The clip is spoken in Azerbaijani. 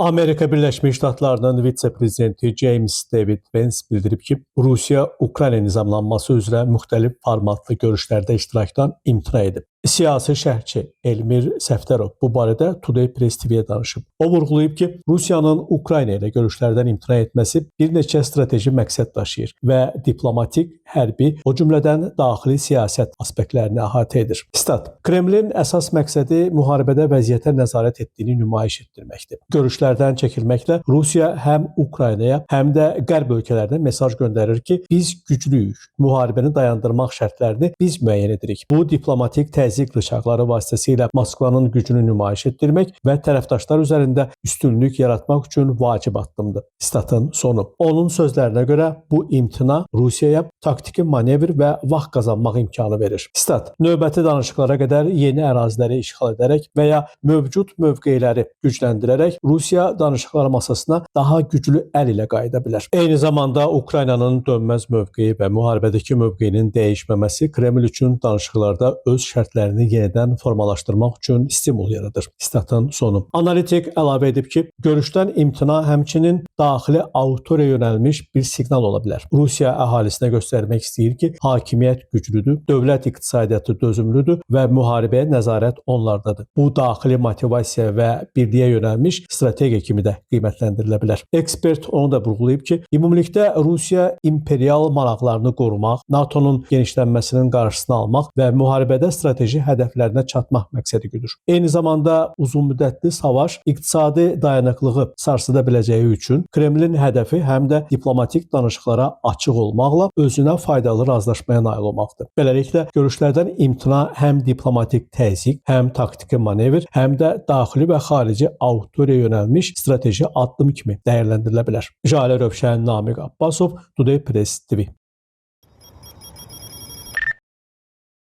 Amerika Birləşmiş Ştatlarının vitse-prezidenti James David Vance bildirib ki, Rusiya Ukrayna nizamlanması üzrə müxtəlif formatlı görüşlərdə iştirakdan imtina edib. Siyasi şərhçi Elmir Səfdərov bu barədə Today Press TV-yə danışıb. O vurğulayıb ki, Rusiyanın Ukrayna ilə görüşlərdən imtina etməsi bir neçə strateji məqsəd daşıyır və diplomatik, hərbi, o cümlədən daxili siyasət aspektlərini əhatə edir. Stat: Kremlin əsas məqsədi müharibədə vəziyyətə nəzarət etdiyini nümayiş etdirməkdir. Görüşlərdən çəkilməklə Rusiya həm Ukraynaya, həm də Qərb ölkələrinə mesaj göndərir ki, biz güclüyük, müharibəni dayandırmaq şərtlərini biz müəyyən edirik. Bu diplomatik təzyiq rıçaqları vasitəsilə Moskvanın gücünü nümayiş etdirmək və tərəfdaşlar üzərində üstünlük yaratmaq üçün vacib addımdır. Statın sonu. Onun sözlərinə görə bu imtina Rusiyaya taktiki manevr və vaxt qazanmaq imkanı verir. Stat: Növbəti danışıqlara qədər yeni əraziləri işğal edərək və ya mövcud mövqeləri gücləndirərək Rusiya danışıqlar masasına daha güclü əl ilə qayıda bilər. Eyni zamanda Ukraynanın dönməz mövqeyi və müharibədəki mövqeyinin dəyişməməsi Kreml üçün danışıqlarda öz şərtlərini yenidən formalaşdırmaq üçün stimul yaradır. Statın sonu. Analitik əlavə edib ki, görüşdən imtina həmçinin daxili auditoriyaya yönəlmiş bir siqnal ola bilər. Rusiya əhalisinə göstərmək istəyir ki, hakimiyyət güclüdür, dövlət iqtisadiyyatı dözümlüdür və müharibəyə nəzarət onlardadır. Bu daxili motivasiya və birliyə yönəlmiş strategiya kimi də qiymətləndirilə bilər. Ekspert onu da vurğulayıb ki, ümumilikdə Rusiya imperial maraqlarını qorumaq, NATO-nun genişlənməsinin qarşısını almaq və müharibədə strateji hədəflərinə çatmaq məqsədi güdür. Eyni zamanda uzunmüddətli savaş iqtisadi dayanıqlığı sarsıda biləcəyi üçün Kremlin hədəfi həm də diplomatik danışıqlara açıq olmaqla özünə faydalı razılaşmaya nail olmaqdır. Beləliklə, görüşlərdən imtina həm diplomatik təzyiq, həm taktiki manevr, həm də daxili və xarici auditoriyaya yönəlmiş strateji addım kimi dəyərləndirilə bilər. Jalə Rövşən, Namiq Abbasov, Today Press TV.